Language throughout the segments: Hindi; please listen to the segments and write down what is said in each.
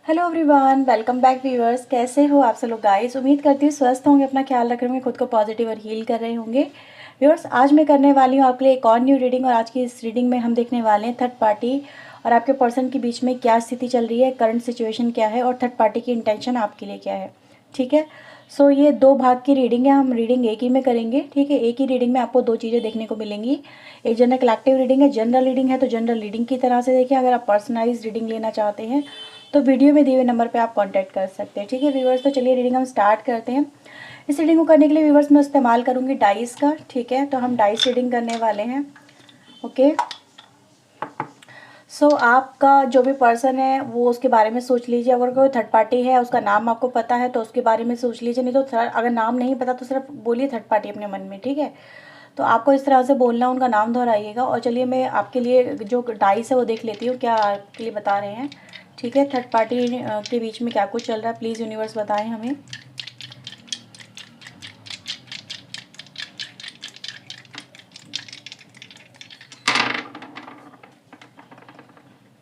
Hello everyone, welcome back viewers. कैसे हो आप सब लोग गाइस। उम्मीद करती हूँ स्वस्थ होंगे, अपना ख्याल रख रहे होंगे, खुद को पॉजिटिव और हील कर रहे होंगे। व्यूअर्स, आज मैं करने वाली हूँ आपके लिए एक और न्यू रीडिंग। और आज की इस रीडिंग में हम देखने वाले हैं थर्ड पार्टी और आपके पर्सन के बीच में क्या स्थिति चल रही है, करंट सिचुएशन क्या है और थर्ड पार्टी की इंटेंशन आपके लिए क्या है। ठीक है, सो ये दो भाग की रीडिंग है। हम रीडिंग एक ही में करेंगे। ठीक है, एक ही रीडिंग में आपको दो चीज़ें देखने को मिलेंगी। एक जनरल कलेक्टिव रीडिंग है, जनरल रीडिंग है तो जनरल रीडिंग की तरह से देखिए। अगर आप पर्सनलाइज रीडिंग लेना चाहते हैं तो वीडियो में दिए हुए नंबर पे आप कांटेक्ट कर सकते हैं। ठीक है व्यूवर्स, तो चलिए रीडिंग हम स्टार्ट करते हैं। इस रीडिंग को करने के लिए व्यूवर्स मैं इस्तेमाल करूँगी डाइस का। ठीक है, तो हम डाइस रीडिंग करने वाले हैं। ओके, सो आपका जो भी पर्सन है वो उसके बारे में सोच लीजिए। अगर कोई थर्ड पार्टी है, उसका नाम आपको पता है तो उसके बारे में सोच लीजिए। नहीं तो अगर नाम नहीं पता तो सिर्फ बोलिए थर्ड पार्टी अपने मन में। ठीक है, तो आपको इस तरह से बोलना, उनका नाम दोहराइएगा। और चलिए मैं आपके लिए जो डाइस है वो देख लेती हूँ क्या आपके लिए बता रहे हैं। ठीक है, थर्ड पार्टी के बीच में क्या कुछ चल रहा है, प्लीज़ यूनिवर्स बताएं हमें।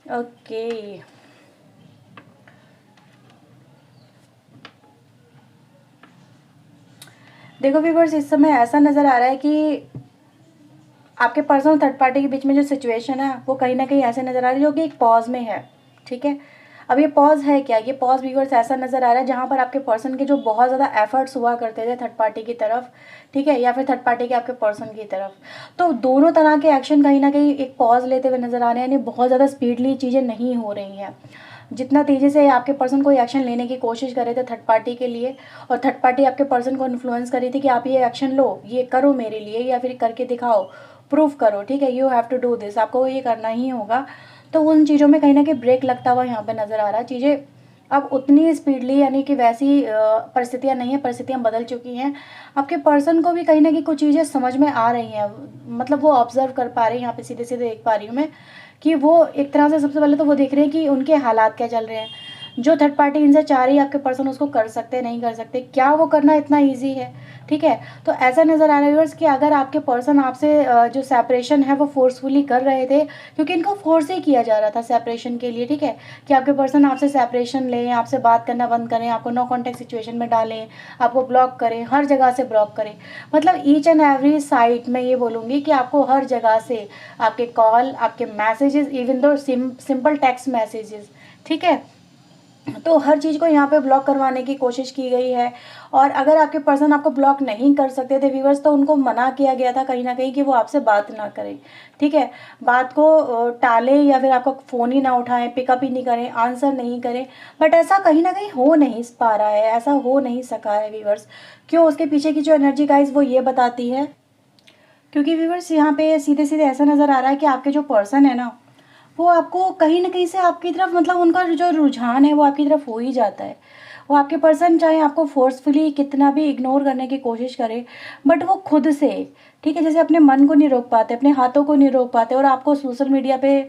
ओके, देखो व्यूवर्स, इस समय ऐसा नज़र आ रहा है कि आपके पर्सन और थर्ड पार्टी के बीच में जो सिचुएशन है वो कहीं ना कहीं ऐसे नज़र आ रही है जो कि एक पॉज में है। ठीक है, अब ये पॉज है क्या, ये पॉज व्यूवर्स ऐसा नज़र आ रहा है जहाँ पर आपके पर्सन के जो बहुत ज़्यादा एफर्ट्स हुआ करते थे थर्ड पार्टी की तरफ, ठीक है, या फिर थर्ड पार्टी के आपके पर्सन की तरफ, तो दोनों तरह के एक्शन कहीं ना कहीं एक पॉज लेते हुए नज़र आ रहे हैं। यानी बहुत ज़्यादा स्पीडली चीज़ें नहीं हो रही हैं। जितना तेज़ी से आपके पर्सन कोई एक्शन लेने की कोशिश कर रहे थे थर्ड पार्टी के लिए, और थर्ड पार्टी आपके पर्सन को इन्फ्लुएंस कर रही थी कि आप ये एक्शन लो, ये करो मेरे लिए, या फिर करके दिखाओ, प्रूफ करो। ठीक है, you have to do this, आपको ये करना ही होगा। तो उन चीज़ों में कहीं ना कहीं ब्रेक लगता हुआ यहाँ पे नज़र आ रहा है। चीज़ें अब उतनी स्पीडली यानी कि वैसी परिस्थितियाँ नहीं है, परिस्थितियाँ बदल चुकी हैं। आपके पर्सन को भी कहीं ना कहीं कुछ चीज़ें समझ में आ रही हैं, मतलब वो ऑब्जर्व कर पा रहे हैं। यहाँ पे सीधे सीधे देख पा रही हूँ मैं कि वो एक तरह से सबसे पहले तो वो देख रहे हैं कि उनके हालात क्या चल रहे हैं। जो थर्ड पार्टी इनसे चाह रही है आपके पर्सन उसको कर सकते नहीं कर सकते, क्या वो करना इतना ईजी है। ठीक है, तो ऐसा नज़र आ रहा है व्यूअर्स कि अगर आपके पर्सन आपसे जो सेपरेशन है वो फोर्सफुली कर रहे थे, क्योंकि इनको फोर्स ही किया जा रहा था सेपरेशन के लिए। ठीक है, कि आपके पर्सन आपसे सेपरेशन लें, आपसे बात करना बंद करें, आपको नो कॉन्टेक्ट सिचुएशन में डालें, आपको ब्लॉक करें, हर जगह से ब्लॉक करें। मतलब ईच एंड एवरी साइट मैं ये बोलूँगी कि आपको हर जगह से आपके कॉल, आपके messages, even though simple text messages, ठीक है, तो हर चीज़ को यहाँ पे ब्लॉक करवाने की कोशिश की गई है। और अगर आपके पर्सन आपको ब्लॉक नहीं कर सकते थे व्यूवर्स, तो उनको मना किया गया था कहीं ना कहीं कि वो आपसे बात ना करें। ठीक है, बात को टालें या फिर आपका फ़ोन ही ना उठाएं, पिकअप ही नहीं करें, आंसर नहीं करें। बट ऐसा कहीं ना कहीं हो नहीं पा रहा है, ऐसा हो नहीं सका है व्यूवर्स। क्यों, उसके पीछे की जो एनर्जी गाइस वो ये बताती है, क्योंकि व्यूवर्स यहाँ पे सीधे सीधे ऐसा नज़र आ रहा है कि आपके जो पर्सन है ना वो आपको कहीं ना कहीं से आपकी तरफ, मतलब उनका जो रुझान है वो आपकी तरफ हो ही जाता है। वो आपके पर्सन चाहे आपको फोर्सफुली कितना भी इग्नोर करने की कोशिश करे, बट वो खुद से, ठीक है, जैसे अपने मन को नहीं रोक पाते, अपने हाथों को नहीं रोक पाते, और आपको सोशल मीडिया पे,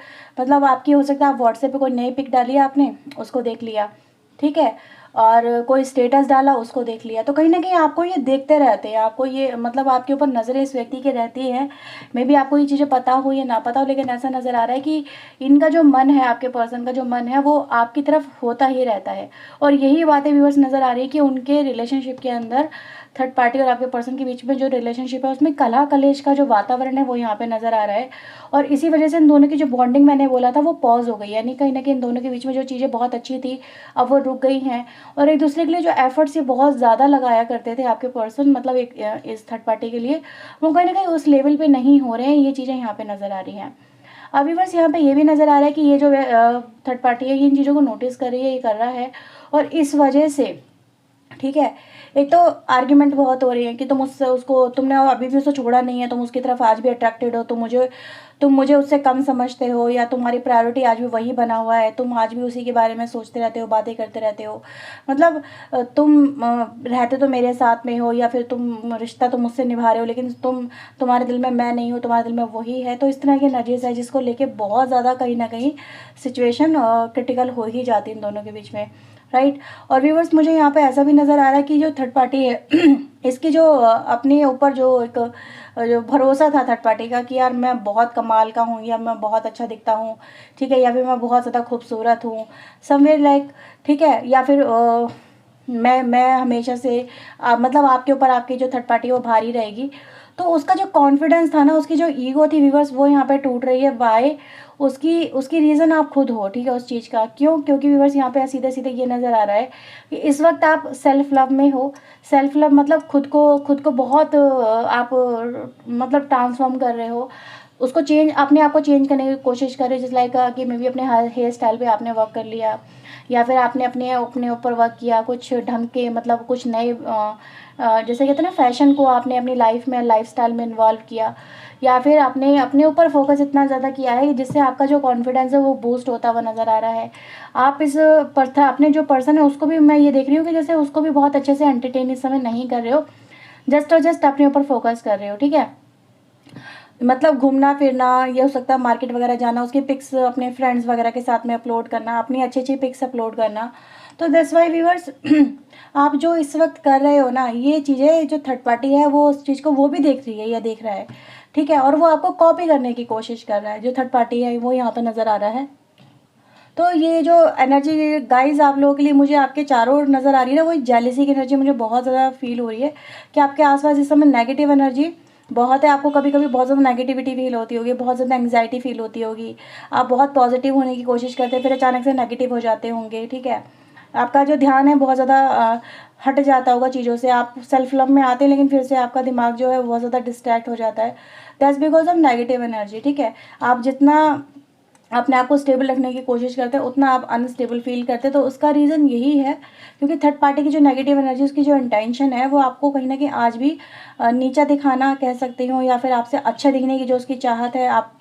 मतलब आपकी हो सकता है आप व्हाट्सएप पे कोई नई पिक डाली आपने, उसको देख लिया, ठीक है, और कोई स्टेटस डाला उसको देख लिया, तो कहीं ना कहीं आपको ये देखते रहते हैं, आपको ये, मतलब आपके ऊपर नज़रें इस व्यक्ति की रहती है। मे बी आपको ये चीज़ें पता हो या ना पता हो, लेकिन ऐसा नज़र आ रहा है कि इनका जो मन है, आपके पर्सन का जो मन है वो आपकी तरफ होता ही रहता है। और यही बातें व्यूअर्स नज़र आ रही है कि उनके रिलेशनशिप के अंदर थर्ड पार्टी और आपके पर्सन के बीच में जो रिलेशनशिप है उसमें कलह कलेश का जो वातावरण है वो यहाँ पे नज़र आ रहा है। और इसी वजह से इन दोनों की जो बॉन्डिंग मैंने बोला था वो पॉज हो गई, यानी कहीं ना कहीं इन दोनों के बीच में जो चीज़ें बहुत अच्छी थी अब वो रुक गई हैं। और एक दूसरे के लिए जो एफर्ट्स ये बहुत ज़्यादा लगाया करते थे आपके पर्सन, मतलब एक इस थर्ड पार्टी के लिए, वो कहीं ना कहीं उस लेवल पे नहीं हो रहे हैं। ये चीज़ें यहाँ पे नज़र आ रही हैं। अभी बस यहाँ पे ये भी नज़र आ रहा है कि ये जो थर्ड पार्टी है ये इन चीज़ों को नोटिस कर रही है, ये कर रहा है, और इस वजह से, ठीक है, एक तो आर्ग्यूमेंट बहुत हो रही है कि तुम उससे, उसको तुमने अभी भी उसे छोड़ा नहीं है, तुम उसकी तरफ आज भी अट्रैक्टेड हो, तुम मुझे उससे कम समझते हो, या तुम्हारी प्रायोरिटी आज भी वही बना हुआ है, तुम आज भी उसी के बारे में सोचते रहते हो, बातें करते रहते हो। मतलब रहते तो मेरे साथ में हो, या फिर तुम रिश्ता तो मुझसे निभा रहे हो, लेकिन तुम्हारे दिल में मैं नहीं हूँ, तुम्हारे दिल में वही है। तो इस तरह की एनर्जीज है जिसको लेके बहुत ज़्यादा कहीं ना कहीं सिचुएशन क्रिटिकल हो ही जाती है इन दोनों के बीच में। राइट। और व्यूवर्स मुझे यहाँ पे ऐसा भी नज़र आ रहा है कि जो थर्ड पार्टी है इसकी जो अपने ऊपर जो एक जो भरोसा था थर्ड पार्टी का कि यार मैं बहुत कमाल का हूँ, या मैं बहुत अच्छा दिखता हूँ, ठीक है, या फिर मैं बहुत ज़्यादा खूबसूरत हूँ, समवेयर लाइक, ठीक है, या फिर मैं हमेशा से मतलब आपके ऊपर आपकी जो थर्ड पार्टी है वो भारी रहेगी। तो उसका जो कॉन्फिडेंस था ना, उसकी जो ईगो थी व्यूवर्स, वो यहाँ पे टूट रही है। वाई? उसकी उसकी रीज़न आप खुद हो, ठीक है, उस चीज़ का। क्यों? क्योंकि व्यूवर्स यहाँ पे सीधे सीधे ये नज़र आ रहा है कि इस वक्त आप सेल्फ लव में हो। सेल्फ लव मतलब खुद को बहुत आप मतलब ट्रांसफॉर्म कर रहे हो, उसको चेंज, अपने आप को चेंज करने की कोशिश कर रहे हो। जैसे लाइक कि मे बी अपने हेयर स्टाइल पे आपने वर्क कर लिया, या फिर आपने अपने ऊपर वर्क किया, कुछ ढंग के मतलब कुछ नए जैसे कहते हैं ना, फैशन को आपने अपनी लाइफ में, लाइफस्टाइल में इन्वॉल्व किया, या फिर आपने अपने ऊपर फोकस इतना ज़्यादा किया है जिससे आपका जो कॉन्फिडेंस है वो बूस्ट होता हुआ नज़र आ रहा है। आप इस अपने जो पर्सन है उसको भी मैं ये देख रही हूँ कि जैसे उसको भी बहुत अच्छे से एंटरटेन इस समय नहीं कर रहे हो, जस्ट और जस्ट अपने ऊपर फोकस कर रहे हो, ठीक है। मतलब घूमना फिरना, ये हो सकता है मार्केट वगैरह जाना, उसकी पिक्स अपने फ्रेंड्स वगैरह के साथ में अपलोड करना, अपनी अच्छी अच्छी पिक्स अपलोड करना। तो दैट्स वाई व्यूअर्स आप जो इस वक्त कर रहे हो ना, ये चीज़ें जो थर्ड पार्टी है वो उस चीज़ को वो भी देख रही है या देख रहा है, ठीक है, और वो आपको कॉपी करने की कोशिश कर रहा है। जो थर्ड पार्टी है वो यहाँ पर नज़र आ रहा है। तो ये जो एनर्जी गाइस आप लोगों के लिए मुझे आपके चारों ओर नज़र आ रही है ना, वो जेलिसी की एनर्जी मुझे बहुत ज़्यादा फील हो रही है कि आपके आसपास इस समय नेगेटिव एनर्जी बहुत है। आपको कभी कभी बहुत ज़्यादा नेगेटिविटी फील होती होगी, बहुत ज़्यादा एंग्जाइटी फील होती होगी, आप बहुत पॉजिटिव होने की कोशिश करते हैं फिर अचानक से नेगेटिव हो जाते होंगे, ठीक है। आपका जो ध्यान है बहुत ज़्यादा हट जाता होगा चीज़ों से, आप सेल्फ लव में आते हैं लेकिन फिर से आपका दिमाग जो है बहुत ज़्यादा डिस्ट्रैक्ट हो जाता है। That's because of negative energy, ठीक है। आप जितना अपने आप को स्टेबल रखने की कोशिश करते हैं उतना आप अनस्टेबल फील करते हैं। तो उसका रीज़न यही है क्योंकि थर्ड पार्टी की जो नेगेटिव एनर्जी, उसकी जो इंटेंशन है वो आपको कहीं ना कहीं आज भी नीचा दिखाना कह सकती हूँ, या फिर आपसे अच्छा दिखने की जो उसकी चाहत है, आप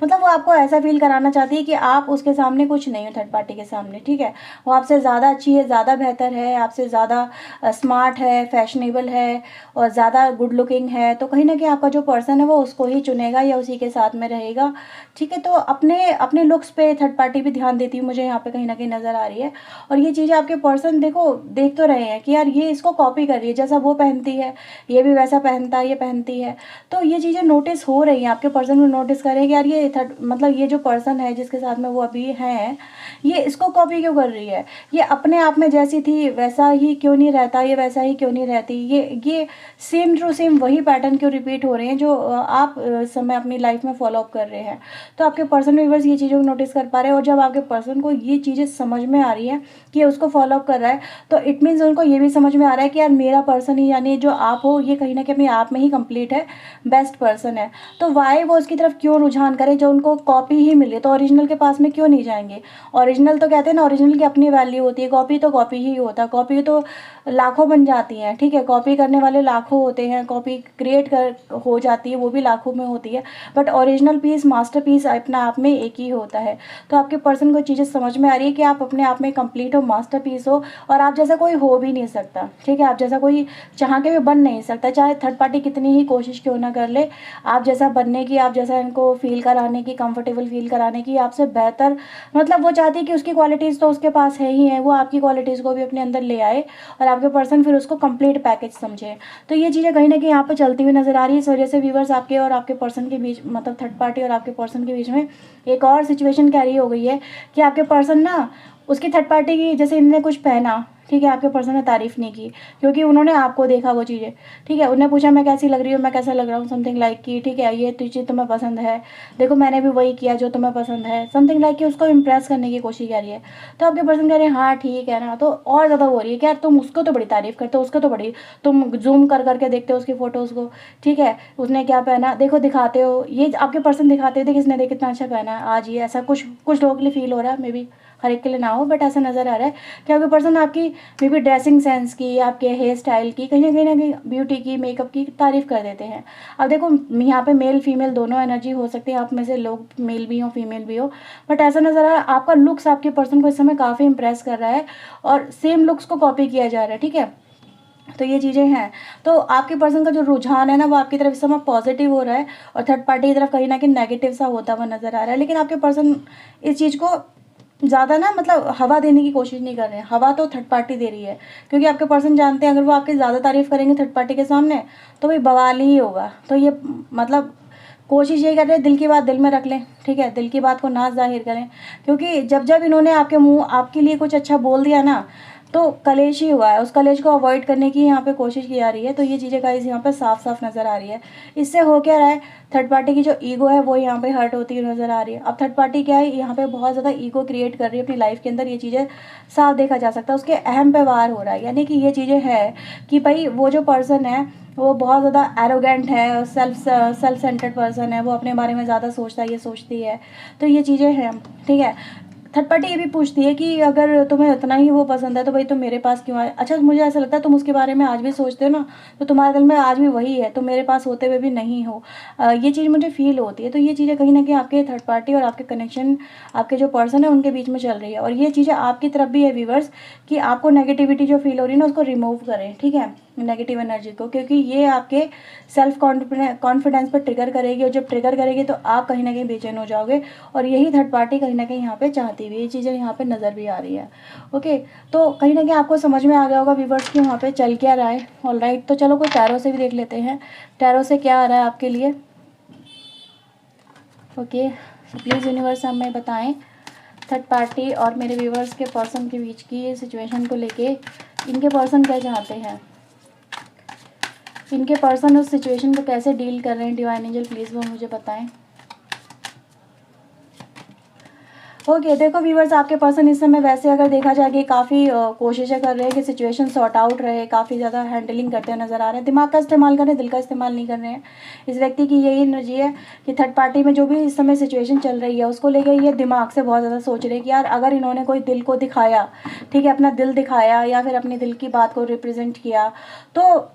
मतलब वो आपको ऐसा फील कराना चाहती है कि आप उसके सामने कुछ नहीं हो, थर्ड पार्टी के सामने, ठीक है। वो आपसे ज़्यादा अच्छी है, ज़्यादा बेहतर है, आपसे ज़्यादा स्मार्ट है, फैशनेबल है और ज़्यादा गुड लुकिंग है। तो कहीं ना कहीं आपका जो पर्सन है वो उसको ही चुनेगा या उसी के साथ में रहेगा, ठीक है। तो अपने अपने लुक्स पे थर्ड पार्टी भी ध्यान देती हुई मुझे यहाँ पे कहीं ना कहीं नज़र आ रही है। और ये चीज़ें आपके पर्सन देख तो रहे हैं कि यार ये इसको कॉपी कर रही है, जैसा वो पहनती है ये भी वैसा पहनता है, ये पहनती है। तो ये चीज़ें नोटिस हो रही हैं, आपके पर्सन भी नोटिस कर रहे हैं कि यार ये थर्ड मतलब ये जो पर्सन है जिसके साथ में वो अभी हैं, ये इसको कॉपी क्यों कर रही है, ये अपने आप में जैसी थी वैसा ही क्यों नहीं रहता, ये वैसा ही क्यों नहीं रहती, ये सेम टू सेम वही पैटर्न क्यों रिपीट हो रहे हैं जो आप इस समय अपनी लाइफ में फॉलो अप कर रहे हैं। तो आपके पर्सन भी बस ये चीज़ों को नोटिस कर पा रहे हैं। और जब आपके पर्सन को ये चीज़ें समझ में आ रही है कि उसको फॉलो अप कर रहा है, तो इट मीन्स उनको ये भी समझ में आ रहा है कि यार मेरा पर्सन ही, यानी जो आप हो, ये कहीं ना कहीं अपने आप में ही कंप्लीट है, बेस्ट पर्सन है। तो वाई वो उसकी तरफ क्यों रुझान करें, जो उनको कॉपी ही मिले तो ओरिजिनल के पास में क्यों नहीं जाएंगे। ओरिजिनल तो कहते हैं ना, ओरिजिनल की अपनी वैल्यू होती है, कॉपी तो कॉपी ही होता है, कॉपी तो लाखों बन जाती हैं, ठीक है, कॉपी करने वाले लाखों होते हैं, कॉपी क्रिएट कर हो जाती है वो भी लाखों में होती है, but original piece, masterpiece अपने आप में एक ही होता है। तो आपके पर्सन को चीज़ें समझ में आ रही है कि आप अपने आप में कंप्लीट हो, मास्टर पीस हो, और आप जैसा कोई हो भी नहीं सकता, ठीक है, आप जैसा कोई चाह के भी बन नहीं सकता, चाहे थर्ड पार्टी कितनी ही कोशिश क्यों ना कर ले, आप जैसा बनने की, आप जैसा इनको फील कराने की, कंफर्टेबल फील कराने की, आपसे बेहतर, मतलब वो चाहती है कि उसकी क्वालिटीज़ तो उसके पास है ही है, वो आपकी क्वालिटीज़ को भी अपने अंदर ले आए और आपके पर्सन फिर उसको कंप्लीट पैकेज समझे। तो ये चीज़ें कहीं ना कहीं यहाँ पर चलती हुई नजर आ रही है। इस वजह से व्यूवर्स आपके और आपके पर्सन के बीच, मतलब थर्ड पार्टी और आपके पर्सन के बीच में एक और सिचुएशन कैरी हो गई है कि आपके पर्सन ना, उसकी थर्ड पार्टी की, जैसे इनने कुछ पहना, ठीक है, आपके पर्सन ने तारीफ़ नहीं की क्योंकि उन्होंने आपको देखा वो चीज़ें, ठीक है, उन्हें पूछा मैं कैसी लग रही हूँ, मैं कैसा लग रहा हूँ, समथिंग लाइक कि ठीक है ये चीज़ तुम्हें पसंद है, देखो मैंने भी वही किया जो तुम्हें पसंद है, समथिंग लाइक कि उसको इम्प्रेस करने की कोशिश कर रही है। तो आपके पर्सन कह रहे हैं हाँ ठीक है ना, तो और ज़्यादा हो रही है कि यार तुम उसको तो बड़ी तारीफ़ करते हो, उसको तो बड़ी, तुम जूम कर करके देखते हो उसकी फ़ोटोज़ को, ठीक है, उसने क्या पहना देखो, दिखाते हो, ये आपके पर्सन दिखाते हो, देख इसने देख कितना अच्छा पहना है आज, ये ऐसा कुछ कुछ लोगों के लिए फील हो रहा है, मे बी हर एक के लिए ना हो, बट ऐसा नज़र आ रहा है कि आपके पर्सन आपकी मे बी ड्रेसिंग सेंस की, आपके हेयर स्टाइल की, कहीं ना कहीं ब्यूटी की, मेकअप की तारीफ़ कर देते हैं। अब देखो यहाँ पे मेल फीमेल दोनों एनर्जी हो सकती है, आप में से लोग मेल भी हो फीमेल भी हो, बट ऐसा नज़र आ रहा है आपका लुक्स आपके पर्सन को इस समय काफ़ी इंप्रेस कर रहा है और सेम लुक्स को कॉपी किया जा रहा है, ठीक है। तो ये चीज़ें हैं। तो आपके पर्सन का जो रुझान है ना, वो आपकी तरफ इस समय पॉजिटिव हो रहा है और थर्ड पार्टी की तरफ कहीं ना कहीं नेगेटिव सा होता हुआ नज़र आ रहा है। लेकिन आपके पर्सन इस चीज़ को ज़्यादा ना मतलब हवा देने की कोशिश नहीं कर रहे हैं, हवा तो थर्ड पार्टी दे रही है, क्योंकि आपके पर्सन जानते हैं अगर वो आपकी ज़्यादा तारीफ़ करेंगे थर्ड पार्टी के सामने तो भाई बवाल ही होगा। तो ये मतलब कोशिश यही कर रहे हैं दिल की बात दिल में रख लें, ठीक है, दिल की बात को ना ज़ाहिर करें, क्योंकि जब जब इन्होंने आपके मुँह आपके लिए कुछ अच्छा बोल दिया ना तो कलेश ही हुआ है, उस कलेश को अवॉइड करने की यहाँ पे कोशिश की जा रही है। तो ये चीज़ें गाइस यहाँ पे साफ साफ नज़र आ रही है। इससे हो क्या रहा है, थर्ड पार्टी की जो ईगो है वो यहाँ पे हर्ट होती हुई नज़र आ रही है। अब थर्ड पार्टी क्या है, यहाँ पे बहुत ज़्यादा ईगो क्रिएट कर रही है अपनी लाइफ के अंदर, ये चीज़ें साफ देखा जा सकता है, उसके अहम पे वार हो रहा है। यानी कि ये चीज़ें हैं कि भाई वो जो पर्सन है वो बहुत ज़्यादा एरोगेंट है, सेल्फ सेंटर्ड पर्सन है, वो अपने बारे में ज़्यादा सोचता है, ये सोचती है। तो ये चीज़ें हैं, ठीक है। थर्ड पार्टी ये भी पूछती है कि अगर तुम्हें इतना ही वो पसंद है तो भाई तुम मेरे पास क्यों आए। अच्छा, मुझे ऐसा लगता है तुम उसके बारे में आज भी सोचते हो ना, तो तुम्हारे दिल में आज भी वही है, तुम मेरे पास होते हुए भी नहीं हो। ये चीज़ मुझे फील होती है। तो ये चीज़ें कहीं ना कहीं आपके थर्ड पार्टी और आपके कनेक्शन, आपके जो पर्सन है उनके बीच में चल रही है। और ये चीज़ें आपकी तरफ भी है व्यूवर्स, कि आपको नेगेटिविटी जो फील हो रही है ना उसको रिमूव करें, ठीक है, नेगेटिव एनर्जी को, क्योंकि ये आपके सेल्फ कॉन्फिडेंस पर ट्रिगर करेगी, और जब ट्रिगर करेगी तो आप कहीं ना कहीं बेचैन हो जाओगे। और यही थर्ड पार्टी कहीं ना कहीं यहाँ पे चाहती हुई, ये चीज़ें यहाँ पे नज़र भी आ रही है। ओके, तो कहीं ना कहीं आपको समझ में आ गया होगा व्यूवर्स कि वहाँ पे चल क्या रहा है। ऑलराइट, तो चलो कोई टैरो से भी देख लेते हैं, टैरो से क्या आ रहा है आपके लिए। ओके, प्लीज़ यूनिवर्स हमें बताएं थर्ड पार्टी और मेरे व्यूवर्स के पर्सन के बीच की सिचुएशन को लेके इनके पर्सन क्या चाहते हैं, इनके पर्सन उस सिचुएशन को कैसे डील कर रहे हैं। डिवाइन एंजल प्लीज़ वो मुझे बताएं। ओके, देखो व्यूवर्स, आपके पर्सन इस समय वैसे अगर देखा जाए कि काफ़ी कोशिशें कर रहे हैं कि सिचुएशन सॉर्ट आउट रहे, काफ़ी ज़्यादा हैंडलिंग करते हुए नज़र आ रहे हैं, दिमाग का इस्तेमाल कर रहे हैं, दिल का इस्तेमाल नहीं कर रहे हैं। इस व्यक्ति की यही एनर्जी है कि थर्ड पार्टी में जो भी इस समय सिचुएशन चल रही है उसको लेकर ये दिमाग से बहुत ज़्यादा सोच रहे हैं कि यार अगर इन्होंने कोई दिल को दिखाया, ठीक है, अपना दिल दिखाया या फिर अपने दिल की बात को रिप्रेजेंट किया, तो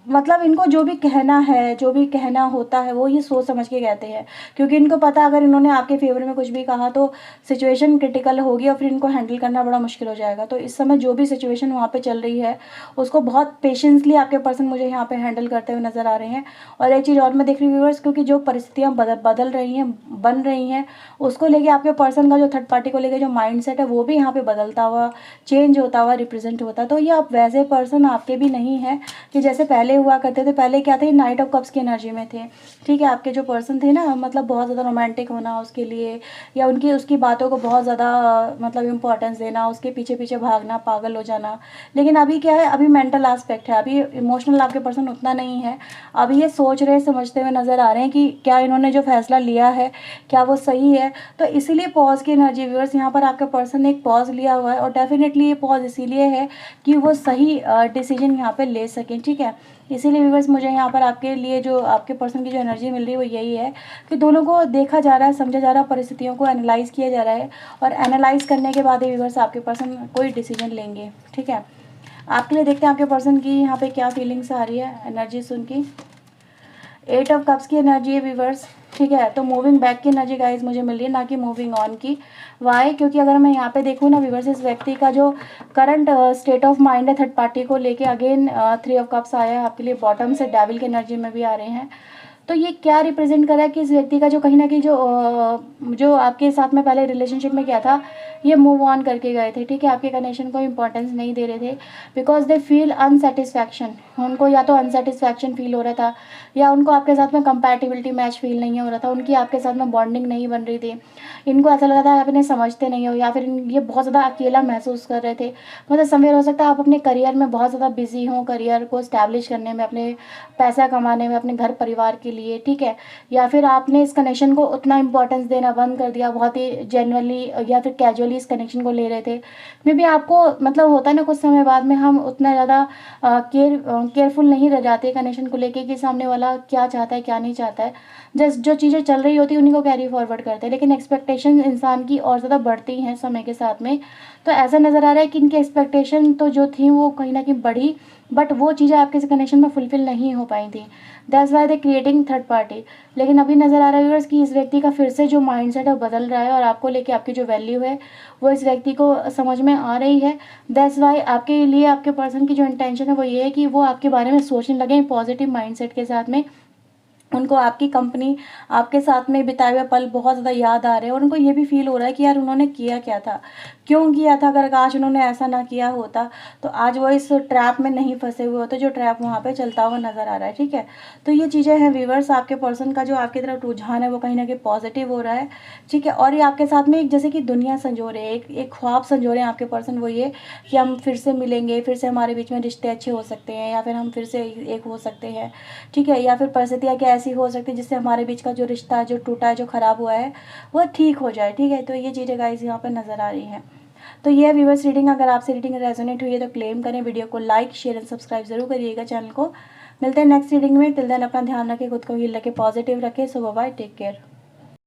मतलब इनको जो भी कहना है, जो भी कहना होता है वो ये सोच समझ के कहते हैं, क्योंकि इनको पता अगर इन्होंने आपके फेवर में कुछ भी कहा तो सिचुएशन क्रिटिकल होगी और फिर इनको हैंडल करना बड़ा मुश्किल हो जाएगा। तो इस समय जो भी सिचुएशन वहाँ पे चल रही है उसको बहुत पेशेंसली आपके पर्सन मुझे यहाँ पे हैंडल करते हुए नज़र आ रहे हैं। और एक चीज़ और मैं देख रही हूँ व्यूअर्स, क्योंकि जो परिस्थितियाँ बदल रही हैं, बन रही हैं, उसको लेके आपके पर्सन का जो थर्ड पार्टी को लेके जो माइंड सेट है वो भी यहाँ पे बदलता हुआ, चेंज होता हुआ रिप्रेजेंट होता है। तो ये आप वैसे पर्सन आपके भी नहीं है कि जैसे पहले हुआ करते थे। पहले क्या थे, नाइट ऑफ कप्स की एनर्जी में थे, ठीक है। आपके जो पर्सन थे ना, मतलब बहुत ज़्यादा रोमांटिक होना उसके लिए, या उनकी उसकी बातों को बहुत ज़्यादा मतलब इम्पोर्टेंस देना, उसके पीछे पीछे भागना, पागल हो जाना। लेकिन अभी क्या है, अभी मेंटल एस्पेक्ट है, अभी इमोशनल आपके पर्सन उतना नहीं है। अभी ये सोच रहे समझते हुए नज़र आ रहे हैं कि क्या इन्होंने जो फैसला लिया है क्या वो सही है। तो इसीलिए पॉज की एनर्जी व्यूअर्स, यहाँ पर आपके पर्सन ने एक पॉज लिया हुआ है, और डेफिनेटली ये पॉज इसीलिए है कि वो सही डिसीजन यहाँ पे ले सकें, ठीक है। इसीलिए व्यूअर्स मुझे यहाँ पर आपके लिए जो आपके पर्सन की जो एनर्जी मिल रही है वो यही है कि दोनों को देखा जा रहा है, समझा जा रहा है, परिस्थितियों को एनालाइज किया जा रहा है, और एनालाइज करने के बाद ही व्यूअर्स आपके पर्सन कोई डिसीजन लेंगे, ठीक है। आपके लिए देखते हैं आपके पर्सन की यहाँ पे क्या फीलिंग्स आ रही है एनर्जी सुन की। 8 ऑफ कप्स की एनर्जी है व्यूअर्स, ठीक है। तो मूविंग बैक की एनर्जी गाइज मुझे मिल रही है, ना कि मूविंग ऑन की। वाई, क्योंकि अगर मैं यहाँ पे देखूँ ना व्यूअर्स, इस व्यक्ति का जो करंट स्टेट ऑफ माइंड है थर्ड पार्टी को लेके, अगेन 3 ऑफ कप्स आया है आपके लिए, बॉटम से डेविल की एनर्जी में भी आ रहे हैं। तो ये क्या रिप्रेजेंट कर रहा है कि इस व्यक्ति का जो कहीं ना कहीं जो आपके साथ में पहले रिलेशनशिप में क्या था, ये मूव ऑन करके गए थे, ठीक है। आपके कनेक्शन को इंपॉर्टेंस नहीं दे रहे थे, बिकॉज दे फील अनसेटिस्फैक्शन। उनको या तो अनसेटिस्फैक्शन फील हो रहा था, या उनको आपके साथ में कंपैटिबिलिटी मैच फील नहीं हो रहा था, उनकी आपके साथ में बॉन्डिंग नहीं बन रही थी। इनको ऐसा लग रहा था आप इन्हें समझते नहीं हो, या फिर ये बहुत ज़्यादा अकेला महसूस कर रहे थे। मतलब समय हो सकता है आप अपने करियर में बहुत ज़्यादा बिजी हों, करियर को इस्टेब्लिश करने में, अपने पैसा कमाने में, अपने घर परिवार के लिए, ठीक है। या फिर आपने इस कनेक्शन को उतना इंपॉर्टेंस देना बंद कर दिया, बहुत ही जेन्युइनली या फिर कैजुअली इस कनेक्शन को ले रहे थे। मे बी आपको मतलब होता है ना, कुछ समय बाद में हम उतना ज़्यादा केयरफुल नहीं रह जाते कनेक्शन को लेके कि सामने वाला क्या चाहता है क्या नहीं चाहता है। जस्ट जो चीज़ें चल रही होती है उन्हीं को कैरी फॉरवर्ड करते हैं, लेकिन एक्सपेक्टेशन इंसान की और ज़्यादा बढ़ती हैं समय के साथ में। तो ऐसा नज़र आ रहा है कि इनकी एक्सपेक्टेशन तो जो थी वो कहीं ना कहीं बढ़ी, बट वो चीज़ें आपके कनेक्शन में फुलफिल नहीं हो पाई थी। That's why they creating third party. लेकिन अभी नज़र आ रहा है व्यूअर्स कि इस व्यक्ति का फिर से जो माइंडसेट है वो बदल रहा है, और आपको लेके आपकी जो वैल्यू है वो इस व्यक्ति को समझ में आ रही है। दैट्स वाई आपके लिए आपके पर्सन की जो इंटेंशन है वो ये है कि वो आपके बारे में सोचने लगे पॉजिटिव माइंडसेट के साथ में, उनको आपकी कंपनी, आपके साथ में बिताए हुए पल बहुत ज़्यादा याद आ रहे हैं और उनको ये भी फ़ील हो रहा है कि यार उन्होंने किया क्या था, क्यों किया था। अगर आज उन्होंने ऐसा ना किया होता तो आज वो इस ट्रैप में नहीं फंसे हुए होते जो ट्रैप वहाँ पे चलता हुआ नज़र आ रहा है, ठीक है। तो ये चीज़ें हैं व्यूअर्स, आपके पर्सन का जो आपकी तरफ रुझान है वो कहीं ना कहीं पॉजिटिव हो रहा है, ठीक है। और ये आपके साथ में एक जैसे कि दुनिया संजो रहे हैं, एक ख्वाब संजो रहे हैं आपके पर्सन, वो ये कि हम फिर से मिलेंगे, फिर से हमारे बीच में रिश्ते अच्छे हो सकते हैं, या फिर हम फिर से एक हो सकते हैं, ठीक है। या फिर परिस्थितियाँ क्या ऐसी हो सकती है जिससे हमारे बीच का जो रिश्ता है, जो टूटा है, जो ख़राब हुआ है, वो ठीक हो जाए, ठीक है। तो ये चीज़ें गाइस यहाँ पर नज़र आ रही हैं। तो ये व्यूअर्स रीडिंग, अगर आपसे रीडिंग रेजोनेट हुई है तो क्लेम करें, वीडियो को लाइक शेयर एंड सब्सक्राइब जरूर करिएगा चैनल को। मिलते हैं नेक्स्ट रीडिंग में, टिल देन अपना ध्यान रखें, खुद को हील रखें, पॉजिटिव रखें। सो बाय, टेक केयर।